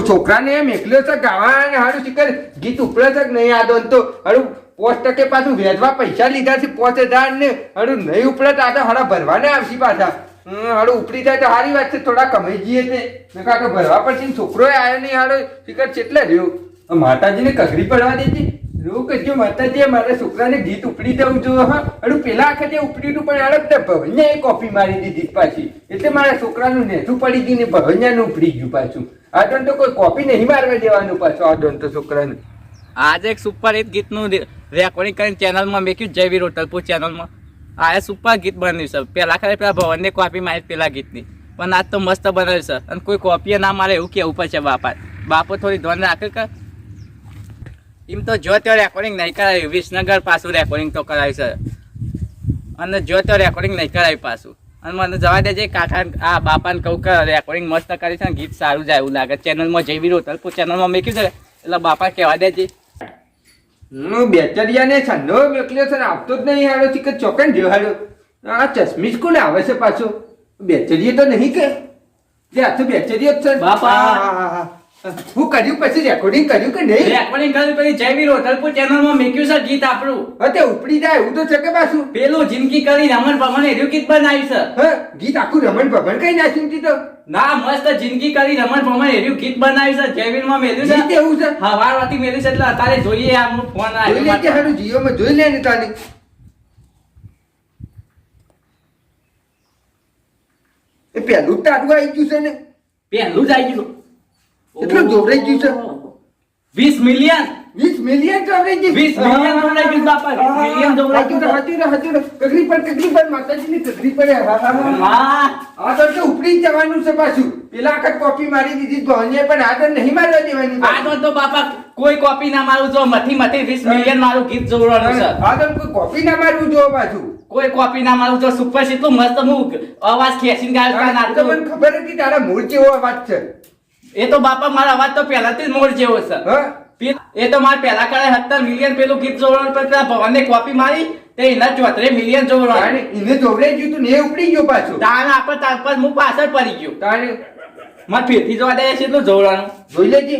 છોકરાને એમ એકલ્યો છે ગાવા ને હારું શીખર ગીત ઉપડે છે કે નહીં આદો તો હારું 5% પાછું વેચવા પૈસા લીધા છે 5000 ને હારું નહીં ઉપડે તો આ તો હારા ભરવાને આવશે પાછા હારું ઉપડી જાય તો સારી વાત છે થોડા કમાઈ જઈએ તે મેં કાં ભરવા પછી છોકરો આવ્યો નહીં હારો શીખર કેટલે રહ્યો માતાજીને કગરી પડવા દેતી રોક જો માતાજી મારા છોકરાને ગીત ઉપડી જવું જો હા હારું પેલા વખતે ઉપડ્યું હતું પણ અડક ભવન્યા કોપી મારી દીધી પાછી એટલે મારા છોકરાનું નેઠું પડી ગયું ને ભવન્યાનું ઉપડી ગયું પાછું આ તો કોઈ કોપી નહીં મારવા દેવાનું પાછું આ તો છોકરાને આજે એક સુપર હિટ ગીતનું રેકોર્ડિંગ કરીને ચેનલમાં મેક્યું જયવીર હોટલપુર ચેનલમાં આ સુપર ગીત બન્યું છે પેલા ખરે પેલા ભવનને કોપી મારી પેલા ગીતની પણ આજ તો મસ્ત બનાવ્યું છે અને કોઈ કોપીએ ના મારે એવું કેવું પડશે બાપો થોડી ધ્યાન રાખે કે એમ તો જો ત્યાં રેકોર્ડિંગ નહીં કરાવ્યું વિસનગર પાછું રેકોર્ડિંગ તો કરાવ્યું છે અને જો ત્યાં રેકોર્ડિંગ નહીં કરાવ્યું પાછું અને મને જવા દેજે કાકા આ બાપાને કહું કે રેકોર્ડિંગ મસ્ત કરી છે ને ગીત સારું જાય એવું લાગે ચેનલમાં જયવીર હોટલપુર ચેનલમાં મેક્યું છે એટલે બાપા કહેવા દેજે બેચરિયાને છંદો મોકલ્યો છે ને આવતો જ નહીં હારો કે ચોકન જો હારો આ ચશ્મીશ કોને આવે છે પાછો બેચરીએ તો નહીં કે આ તો બેચરીયો જ છે બાપા હું કર્યું પછી રેકોર્ડિંગ કર્યું કે નહીં રેકોર્ડિંગ કર્યું પછી જયવીર હોટલપુર ચેનલમાં મેક્યું છે ગીત આપણું તે ઉપડી જાય એવું તો છે કે પાછું પેલું જિંદગી કરી રમણ ભમણ એર્યું ગીત બનાવ્યું છે હા ગીત આખું રમણ ભમણ કઈ નાખ્યું તો ના મસ્ત જિંદગી કરી રમણ ભમણ એર્યું ગીત બનાવ્યું છે જયવીર માં મેલ્યું છે ગીત એવું છે હા વારવાથી મેલ્યું છે એટલે અત્યારે જોઈએ આ ફોન જોઈ લે કે હારું જીઓ માં જોઈ લે ને તાની એ પેલું તારું આવી ગયું છે ને પહેલું જ આવી ગયું એટલું જોવરાઈ ગયું છે 20 મિલિયન 20 મિલિયન જોવરાઈ ગયું 20 મિલિયન જોવરાઈ ગયું બાપા 20 મિલિયન જોવરાઈ ગયું હાચું કગરી પર માતાજીની કગરી પર હા આ તો ઉપડી જવાનું છે પાછું પેલા વખત કોપી મારી દીધી ધોનીએ પણ આ તો નહીં મારવા દેવાની આ તો બાપા કોઈ કોપી ના મારું જો મથી 20 મિલિયન મારું ગીત જોવરાનું છે આ તો કોઈ કોપી ના મારવું જો પાછું કોઈ કોપી ના મારું જો સુપર એટલું મસ્ત હું અવાજ ખેંચીને ગાતા આ તો મને ખબર હતી તારા મૂળ જેવો અવાજ છે એ તો બાપા મારો અવાજ તો પહેલાથી જ મોડ જેવો છે હા એ તો મારે પહેલા કરે 17 મિલિયન પેલું ગીત જોવરાનું પર પેલા ભવનને કોપી મારી તે એના 34 મિલિયન જોવરાનું એને જોવરાઈ ગયું તું ને એ ઉપડી ગયો પાછું તાણ આપણે તાર પર હું પાછળ પડી ગયો તારે મારે ફેરથી જોવા દે છે એટલું જોવરાનું જોઈ લેજે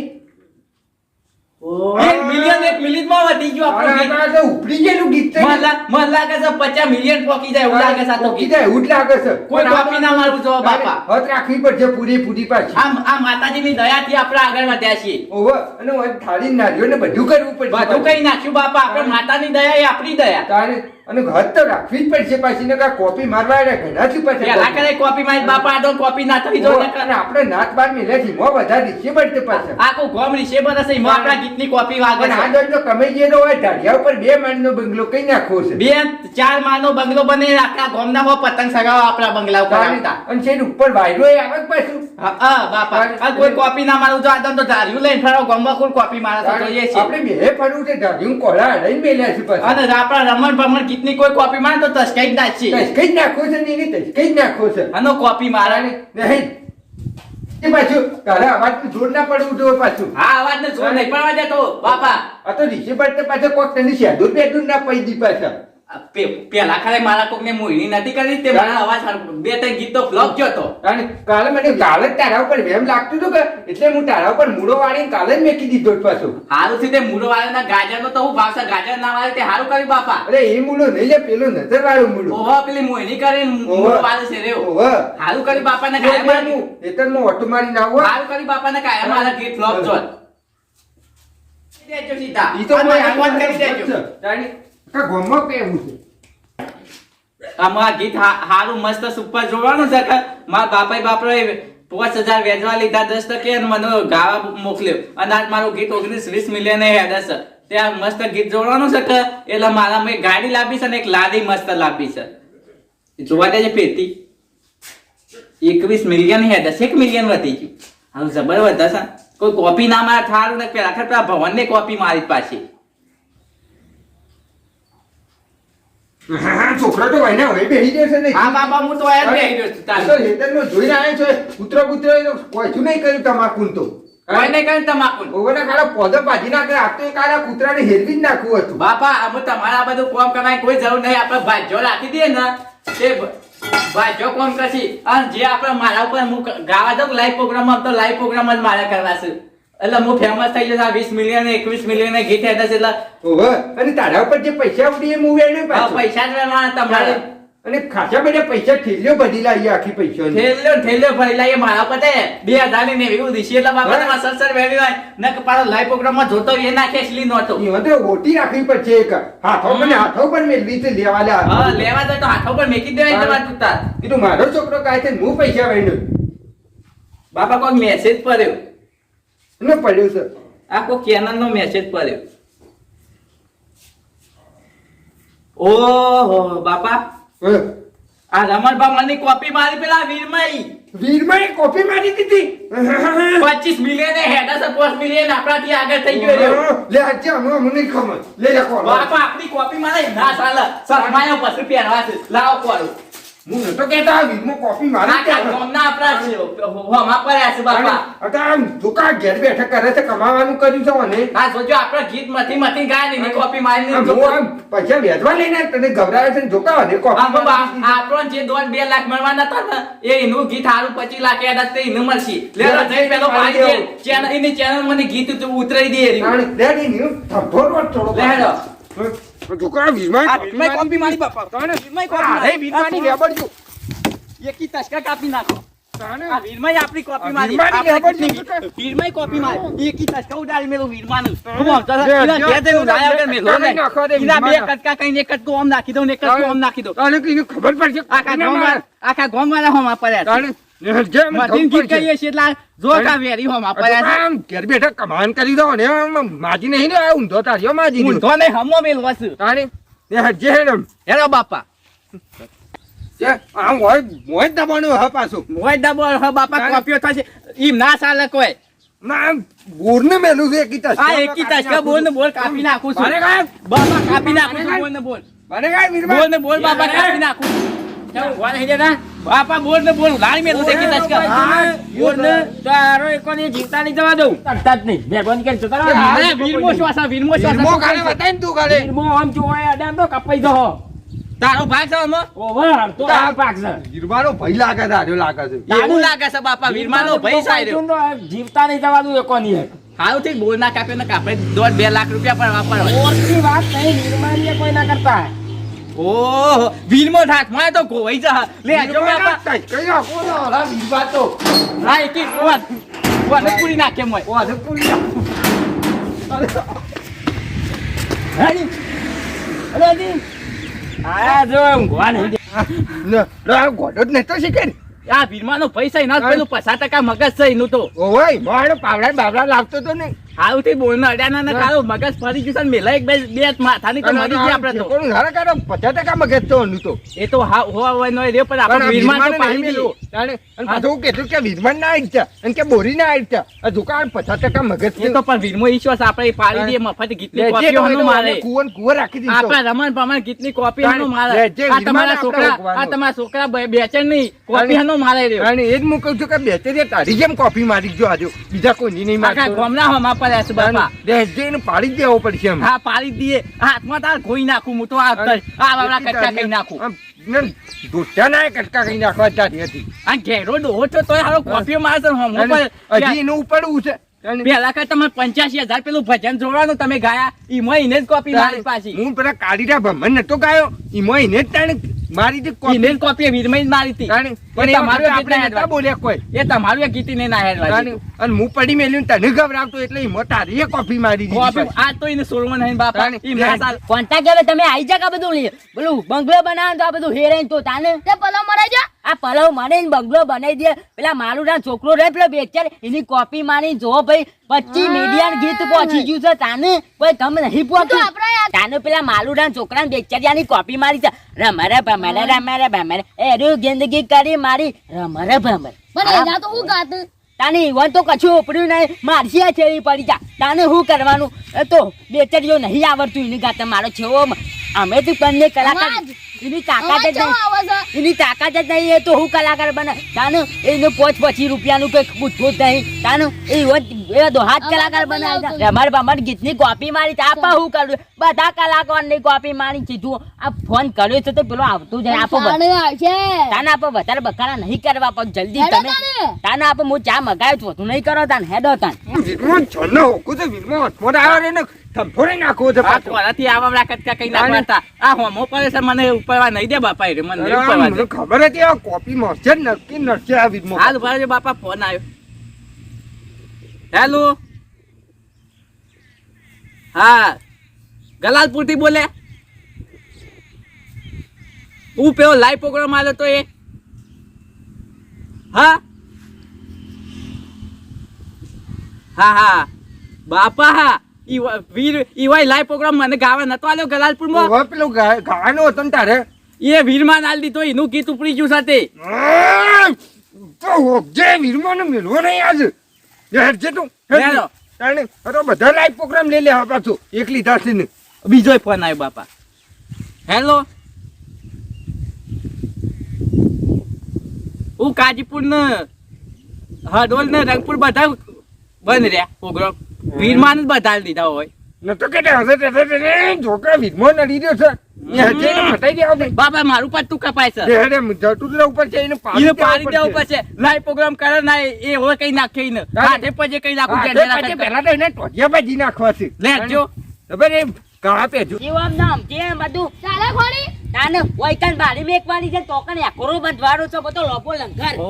1 મિલિયન માં વધી ગયું આપણું ગીત તો ઉપડી ગયેલું ગીત છે મને લાગે છે 50 મિલિયન પોકી જાય એવું લાગે છે આ તો ઉપડી ગીત જાય એવું જ લાગે છે કોઈ કોપી ના મારવું જો બાપા હદ રાખવી પડશે પૂરી પાછી આ માતાજીની દયાથી આપણે આગળ વધ્યા છીએ ઓહો અને હવે થાળી નારિયો ને બધું કરવું પડશે બધું કઈ નાખ્યું બાપા આપણે માતાની દયા એ આપણી દયા તારે અને ઘર તો રાખવી જ પડશે પાછી ને કા કોપી મારવા રે ઘણાથી પછી પેલા કરે કોપી મારી બાપા આ તો કોપી ના થઈ જો અને આપણે નાત બાર મિલેથી મો વધારે છે પડતે પાછા આખું ગોમ રીશે બધા છે એમાં આપણા ગીતની કોપી વાગે અને આ દોડ તો કમાઈ ગયેલો હોય ઢાઢિયા ઉપર 2 માળનો બંગલો કઈ નાખવો છે 2-4 માળનો બંગલો બને આખા ગોમના હો પતંગ સગાવા આપણા બંગલા ઉપર આવતા અને છે ઉપર વાયરો એ આવે પાછું હા બાપા આ કોઈ કોપી ના મારું જો આદમ તો ધાર્યું લઈને ફરો ગોમમાં કોઈ કોપી મારે તો જોઈએ છે આપણે બે ફરવું છે ઢાઢિયું કોળા લઈને મેલ્યા છે પાછા અને આપણા રમણ ભમણ ગીતની કોઈ કોપી મારે તો તસકાઈ જ નાખી કઈ જ નાખવો છે ને એની કઈ જ નાખવો છે આનો કોપી મારે નહીં એ પાછું તારા અવાજ જોર ના પડવું જોઈએ પાછું હા અવાજ ને જોર નહીં પડવા દેતો બાપા આ તો રીસે પડતે પાછો કોક તને શેડુર બેડુર ના પડી દી પાછા પેલા ખાલી મારા કોક ને મોહિની નથી કરી તે મારા અવાજ 2-3 ગીત તો ફ્લોપ ગયો તો અને કાલે મને કાલે જ તારા ઉપર એમ લાગતું હતું કે એટલે હું તારા ઉપર મૂળો વાળીને કાલે જ મેકી દીધો પાછો હારું થી તે મૂળો વાળાના ગાજર નો તો હું ભાવસા ગાજર ના વાળે તે હારું કર્યું બાપા અરે એ મૂળો નહીં લે પેલો નજર વાળો મૂળો ઓહો પેલી મોહિની કરી મૂળો વાળે છે રે ઓહો હારું કર્યું બાપા ને કાયમ મારું એતનમાં ઓટો મારી ના આવો હારું કર્યું બાપા ને કાયમ મારા ગીત ફ્લોપ જો દેજો સીધા ઈ તો મને ફોન કરી દેજો તારી કા ગોમો કેવું છે અમારા ગીત હારું મસ્ત સુપર જોવાનું છે કે મારા બાપરે 5000 વેચવા લીધા 10% મને ગાવા મોકલ્યો અને આજ મારું ગીત 19-20 મિલિયન હેડ છે ત્યાં મસ્ત ગીત જોવાનું છે કે એટલે મારા મેં ગાડી લાવી છે ને એક લાદી મસ્ત લાવી છે જોવા દેજે પેટી 21 મિલિયન હેડ છે 1 મિલિયન વધી ગયું હારું જબર વધે છે કોઈ કોપી ના મારે થારું ને પેલા ખર ભવનને કોપી મારી પાછી છોકરો તો વહીને હોય બેહી જશે ને હા બાપા હું તો આયા બેહી રહ્યો છું તો તારે હેતરમાં જોઈને આવ્યો છે કૂતરો કોઈ શું નહીં કર્યું તમાકુન તો કોઈ નહીં કર્યું તમાકુ ઓવરના કાળા પોદો ભાજી નાખે આ તો કાળા કૂતરાને હેરવી જ નાખવું હતું બાપા અમે તમારા બધું કામ કરવાની કોઈ જરૂર નહીં આપણે ભાજ્યો રાખી દઈએ ને તે ભાજ્યો કામ કરશી અને જે આપણે મારા ઉપર હું ગાવા દઉં લાઈવ પ્રોગ્રામ તો લાઈવ પ્રોગ્રામ જ મારે કરવા છે એટલે હું ફેમસ થઈ જશે 20 મિલિયન 21 મિલિયન ગીત હેઠળ છે એટલે ઓહો અને તારા ઉપર જે પૈસા ઉડી એ મૂવે ને આ પાછું પૈસા જ વેણવાના તમારે અને ખાસા બધા પૈસા ઠેલ્યો બધી લાવી આખી પૈસા ઠેલ્યો ભરી લાવીએ મારા પતે 2000 ની એવું દિશી એટલે બાપા તમારા સર વેરી હોય ન કે પાછો લાઈવ પ્રોગ્રામમાં જોતો એ નાખે એટલી નહોતો એમાં તો ઓટી રાખવી પડશે એક હાથો પણ મેળવી છે લેવા હા લેવા તો હાથો પર મેકી દેવાય તમારે તુતા કીધું મારો છોકરો કાય છે હું પૈસા વેણ્યો બાપા કોઈ મેસેજ પડ્યો ને પડ્યું છે આ કોઈ કેનન નો મેસેજ પડ્યો ઓહો બાપા હા. આ રમણભા મને કોપી મારી પેલા વીરમાએ કોપી મારી દીધી 25 મિલિયન હેડા છે 5 મિલિયન આપણાથી આગળ થઈ ગયો રહ્યો લે આજે અમે નહીં ખબર લે લખો બાપા આપણી કોપી મારે ના ચાલે શરમાયો પછી પહેરવા છે લાવો કોરો હું નતો કહેતા વીરમો કોપી મારી આ ગામના આપણા છે હોમા પડ્યા છે બાપા અતા દુકા ઘેર બેઠા કરે છે કમાવાનું કર્યું છે મને આ સોજો આપણા ગીત મથી ગાય ને કોપી મારીને હું આમ પૈસા વેચવા લઈને તને ગભરાવે છે ને જોકા ને કોપી આપણો જે 2 લાખ મળવાના હતા ને એ એનું ગીત હારું 25 લાખ યાદ તે એનું મળશે લે જઈ પેલો પાડી દે ચેનલ એની ચેનલ મને ગીત ઉતરાઈ દે અને ડેડી નું થભોરો થોડો લેડો જોકા વીરમા કોપી મારી બાપા તને વીરમાઈ કોપી અરે વીરમાની લેબડજો એકી તસ્કા કાપી નાખો તાણે આ વીરમાઈ આપણી કોપી મારી વીરમાની આપણે લેબડ વીરમાઈ કોપી મારી એકી તસ્કા ઉડાડી મેલો વીરમાનું હું આમ ઇના ઘેર દેનું લાયા વગર મેલો ને ઇના બે કટકા કઈને એક કટકો આમ નાખી દઉં ને એક કટકો આમ નાખી દઉં તાણે કઈ ખબર પડશે આખા ગામવાળા હોમાં પડ્યા તાણે જેમ મધીન ગીત કહીએ છીએ એટલે જો કા વેરી હોમાં પડ્યા છે આમ ઘેર બેઠા કમાન કરી દો ને આમ માજી નહીં ને આ ઊંધો તાર્યો માજી નું ઊંધો ને હમો મેલવા છે તાણે ને જે ને હેરો બાપા આમ હોય દબાણું હ પાછું મોય ડબો હ બાપા કોપીઓ થશે ઈમ ના ચાલે કોઈ ના બોરને મેલું છે એકી તસ આ એકી તસ્કા બોલ ને બોલ કાપી નાખું છું અરે કાય બાપા કાપી નાખું છું બોલ ને બોલ મને કાય વીરમા બોલ ને બોલ બાપા કાપી નાખું ચાલ વાળ હે ના બાપા બોલ ને બોલ લાણી મેલું છે એકી તસ્કા બોલ ને તારો એકોની જીવતા નહીં જવા દઉં તરતા જ નહીં મહેરબાની કરી જતા રહો. અરે વીરમો શ્વાસા વીરમો કાલે બતાય ને તું કાલે વીરમો આમ જોવાય અડામ તો કપાઈ જહો તારો ભાગ છે આમાં ઓવર તો આ પાક છે વીરમાનો ભઈ લાગે તાર્યો લાગે છે એવું લાગે છે બાપા વીરમાનો ભઈ સાયરો તો જીવતા નહીં જવા દઉં એકોની એક. હાઉ થી બોલ ના કાપે ને કાપે 2 લાખ રૂપિયા પણ વાપરવા ઓળખી વાત નહીં નિર્માણીએ કોઈ ના કરતા ઓહો વીરમો થાક માં તો ગોવાઈ જા લે જો બાપા કઈ નાખો ને ઓલા વીરમા તો હા એકી વાત પૂરી નાખે મોય ઓ આ પૂરી હાજી અરે જી આયા જો ઊંઘવા નહીં દે. ના ગોડો જ નતો શીખે ને આ વીરમાનો પૈસા એના પેલું 50% મગજ છે એનું તો ઓય મારે પાવડા બાવડા લાવતો તો ને હાઉ થી બોલ ને અડ્યા ના કાળો મગજ ફરી ગયું છે ને મેલા એક બે માથાની તો મરી ગયા આપણે તો કોણ હારા કારો 50% મગજ તો ઓનું તો એ તો હા હોવા નો રે પણ આપણે વીરમાન તો પાડી દીધું તાણે અને પાછું કીધું કે વીરમાન ના આવી છે અને કે બોરી ના આવી છે આ દુકાન 50% મગજ એ તો પણ વીરમો ઈશ્વર આપણે પાડી દઈએ મફત ગીતની કોપીઓ હનો મારે કુવર રાખી દીધો આપણા રમણ પ્રમાણ ગીતની કોપી હનો મારે જે આ તમારા વીરમાન છોકરા આપણે આ તમારા છોકરા બેચેન નહીં કોપી હનો મારે રહ્યો અને એ જ હું કહું છું કે બેચે તારી જેમ કોફી મારી જો આજો બીજા કોઈ નહીં આખા મારતો ગામના હોમાં પડ્યા છે બાપા જઈને પાડી જ દેવો પડશે એમ હા પાડી દઈએ હાથમાં તાર ખોઈ નાખું હું તો આ બાબડા કટકા કઈ નાખું દોસ્તા ના કટકા કઈ નાખવા ચાલી હતી આ ઘેરો ડોહો છો તોય હારો કોપીઓ મારશે હોમો પર હજી એનું ઉપડવું છે પેલા કે તમારે 85,000 પેલું ભજન જોવાનું તમે ગાયા ઈમાં એને જ કોપી મારી પાછી હું પેલા કાળીના ભમન નતો ગાયો એમાં એને જ તાણે મારી જે એને જ કોપી વીરમઈ જ મારી હતી પણ એ તમારું આપણે નતા બોલ્યા કોઈ એ તમારું એક ગીતી ને ના હેડવા અને હું પડી મેલ્યું તને ગભરાવતો એટલે એમાં તારી એ કોફી મારી કોપી દીધી આ તો એને સોલવો નહીં બાપા ઈ ના ચાલ કોન્ટેક્ટ હવે તમે આઈ જા કા બધું લે બોલું બંગલો બનાવો તો આ બધું હેરાન તો તાને તે પલવ મરાઈ જા આ પલવ મને બંગલો બનાવી દે પેલા મારું ના છોકરો રે પેલો બેચાર એની કોપી મારી જો ભાઈ 25 મિલિયન ગીત પહોંચી ગયું છે તાને કોઈ તમે નહીં પહોંચ્યું તાને પેલા માલુડા છોકરા બેચારિયાની કોપી મારી છે રમરે ભમરે એરું જિંદગી કરી મારી રમરે ભમર પણ એના તો હું ગાત તાની વન તો કશું ઉપડ્યું નહીં મારસી આ છેડી પડી જા તાને શું કરવાનું એ તો બેચારીઓ નહીં આવડતું એની ગાતે મારો છેવો અમે તો બંને કલાકાર એની તાકાત જ અવાજ ચમ નહીં. આવે છે? એની તાકાત જ નહીં. એ તો હું કલાકાર બને તાને એને 25 રૂપિયાનું કઈ પૂછવું જ નહીં તાને એ દોહાત કલાકાર બનાવે અમારે ગીતની કોપી મારી છે. આપા હું કરું બધા કલાકારની કોપી મારી સીધું આ ફોન કર્યો છે તો પેલો આવતું જાય આપો સાણે આવશે. તાને આપો વધારે બકારા નહીં કરવા પણ જલ્દી હેડો તમે તાને. તાને આપો હું ચા મગાવ્યો છું તું નહીં કરો તાને હેડો તાન વીરમાં છોડનો હોકું તો વીરમાં હથમોટ આવ્યો રે ને થંભોડી નાખવો છે આ પાછો. કોરાથી આવા કટકા કઈ નાખવા હતા. આ હોમો પડે છે મને ઉપરવા નહીં દે બાપા એ મને નહીં ઉપરવા મને દે. ખબર હતી આ કોપી મળશે જ નક્કી નડશે આ વીરમાં. હાલ ઉભા રહેજો બાપા ફોન આવ્યો. હેલો હા ગલાલપુર થી બોલે. હું પેલો લાઈવ પ્રોગ્રામ આવ્યો તો એ હા હા હા બાપા હા વીર લાઈવ પ્રોગ્રામ મને ગાવા નતો આલ્યો ગલાલપુર માં. હવે પેલું ગાવાનો હતો ને તારે એ વીરમાં નાલ દીધો એનું ગીત ઉપડી ગયું સાથે. તો હોકજે વીરમાં ને મેળવો નહીં આજ હેડજે તું હેડો. તાણે હવે બધા લાઈવ પ્રોગ્રામ લઈ લે હવે પાછું એક લીધા છે ને બીજો ફોન આવ્યો બાપા. હેલો હું કાજીપુર ને હડોલ ને રંગપુર બધા બંધ રહ્યા પ્રોગ્રામ. વીરમાં જ બધા દીધા હોય. નતો કે હવે જોકા વીરમાં નડી રહ્યો છે એ હજે એને મટાઈ દેવા ભાઈ બાપા મારું પટ્ટું કપાય છે. હેડે જટુલા ઉપર છે એને એને પાડી દેવું પડશે. લાઈવ પ્રોગ્રામ કરે ના એ હોય કઈ નાખે એને હાથે પજે કઈ નાખું પછી પહેલા તો એને ટોટિયા ભાજી નાખવા છે લેજો. ખબર એ કાળા પેજો જીવમ નામ જે બધું ચાલે ખોડી. તાને ઓયકન બારી મેકવાની છે તોકન એકરો બંધવારો છે બધો લોપો લંઘર ઓ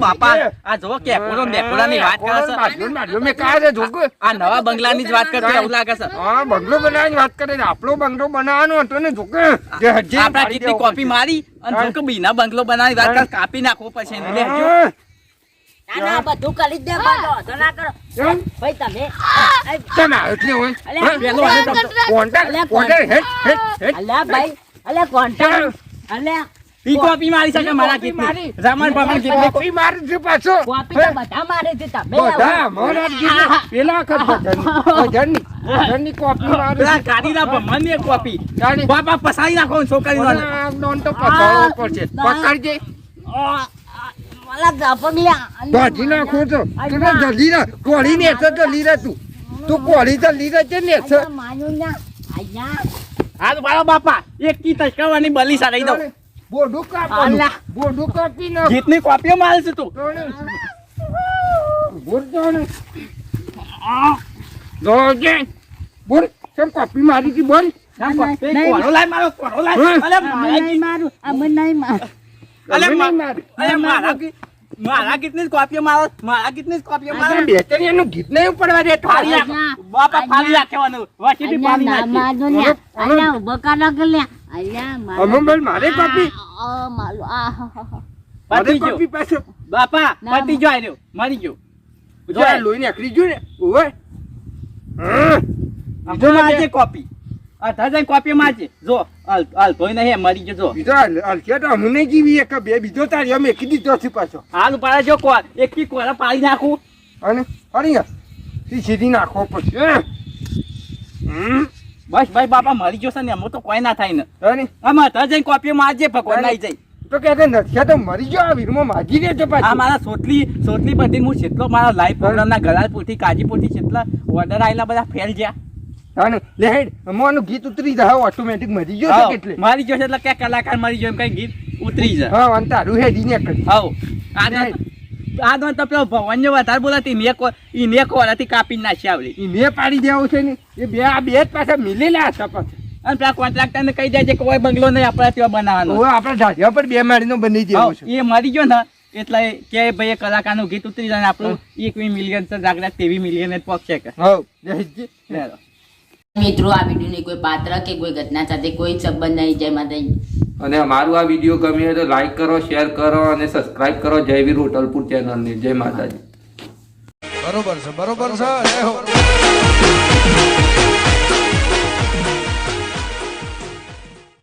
બાપા આ જો કે કોનો બેકોડાની વાત કરે છે. મેં કહા છે જોકો આ નવા બંગલાની જ વાત કરતો એવું લાગે છે. હા બંગલો બનાવવાની વાત કરે છે આપણો બંગલો બનાવવાનો હતો ને જોકે જે હજે આપડા કેટલી કોપી મારી અને જો કે બીના બંગલો બનાવી વાત કર કાપી નાખવો પછી એને લેજો. તાને આ બધું કરી જ દે બધો તો ના કરો ભાઈ તમે તમે એટલે હોય અલ્યા, પેલો કોન્ટેક્ટ હેડ અલ્યા ભાઈ અલ્યા કોન્ટેક્ટ અલ્યા ઈ કોપી મારી શકે મારા ગીતની. રમણ ભમણ ગીતની કોપી મારી છે પાછો કોપી તો બધા મારે છે તમે બધા મારા ગીત પેલા વખત ભજનની કોપી મારી પેલા ગાડીના ભમણની એક કોપી. ગાડી. બાપા પસાઈ નાખો છોકરીનો. નોન તો પકડવો પડશે પકડજે मला दापगल्या ભાજી નાખો તો તું જલ્દી ના કોળી ને તો જલ્દી રે તું કોળી જલ્દી રે છે ને છે मानून ना आया હા તો બાળા બાપા એક કી તસકાવાની બલી સારાઈ દઉં. બોડું કાપવાનું અલા. બોડું કાપી નાખ ગીતની કોપીઓ મારે છે તું. બોલ જાણે દોજે બોલ કેમ કોપી મારી હતી બોલ આમ કોપી કોનો લાય મારો કોનો લાય. હમ. અલે મારા नहीं मारू अमन नहीं मारू અલે ગમે નહીં મારા મારી. મારા ગીતની જ કોપીઓ મારો. મારા ગીતની જ કોપીઓ મારો. બેટરી એનું ગીત નહીં પડવા દે ફાડી નાખ. બાપા ફાડી નાખવાનું વસીથી પાડી નાખી. मारू न्या अल्ला बकाला गल्या अल्ला અમે બોલ મારે કોપી मारू મારે પતી ગયો. કોપી પાછો બાપા ના. પતી ગયો આર્યો. મરી ગયો. જો આ લોહી નીકળી ગયું ને ઓય જો મારજે કોપી. આ થાજે કોપી મારજે. જો હાલ તોય નહીં મરી ગયો. જો બીજો હલકે તો અમે નહીં જીવી એક બે બીજો તારી અમે કીધી તો છે પાછો હાલ ઉપાડે જો કોલ એક કી કોલા પાડી નાખું. અને હરી તી સીધી નાખવો પડશે બસ ભાઈ બાપા મરી ગયો છે ને એમાં તો કોઈ ના થાય ને. અને આમાં થાજે કોપી મારજે ભગવાન નાઈ જાય. તો કે નથી તો મરી ગયો આ વીરમાં માગી દે છે આ પાછું મારા સોટલી બધી હું જેટલો મારા લાઈવ પ્રોગ્રામના ગલાલપુરથી કાજીપુરથી જેટલા ઓર્ડર આવેલા બધા ફેલ ગયા. અને લે હેડ અમારું ગીત ઉતરી જાય ઓટોમેટિક મરી ગયો છે કેટલે મારી ગયો છે એટલે ક્યાં કલાકાર મરી ગયો એમ કઈ ગીત ઉતરી જાય. હા અને તારું હેડી ને કરી હાઉ આ તો પેલો ભવન જો વધારે બોલાતી ઈને કોરાથી કાપી નાખી આવડી. ઈ મેં પાડી દેવું છે ને એ બે આ બે જ પાછા મિલેલા હતા પાછા અને પેલા કોન્ટ્રાક્ટર ને કહી દે છે કે કોઈ બંગલો નહીં આપણા ત્યાં બનાવવાનો. હવે આપણે ઢાઢિયા પર બે માળીનો બની દેવો હાઉ, છે એ મરી ગયો ને એટલે કે ભાઈ કલાકારનું ગીત ઉતરી જાય ને આપણું 1 મિલિયન તો જાગડા 23 મિલિયન જ પહોંચશે કે. હા જયજી લેલો. મિત્રો આ વિડીયોની કોઈ પાત્ર કે કોઈ ઘટના સાથે કોઈ સંબંધ નહીં જય માતાજી અને અમારું આ વિડીયો ગમ્યો હોય તો લાઈક કરો, શેર કરો અને સબસ્ક્રાઇબ કરો જયવીર હોટલપુર ચેનલને. જય માતાજી. બરોબર છે જય હો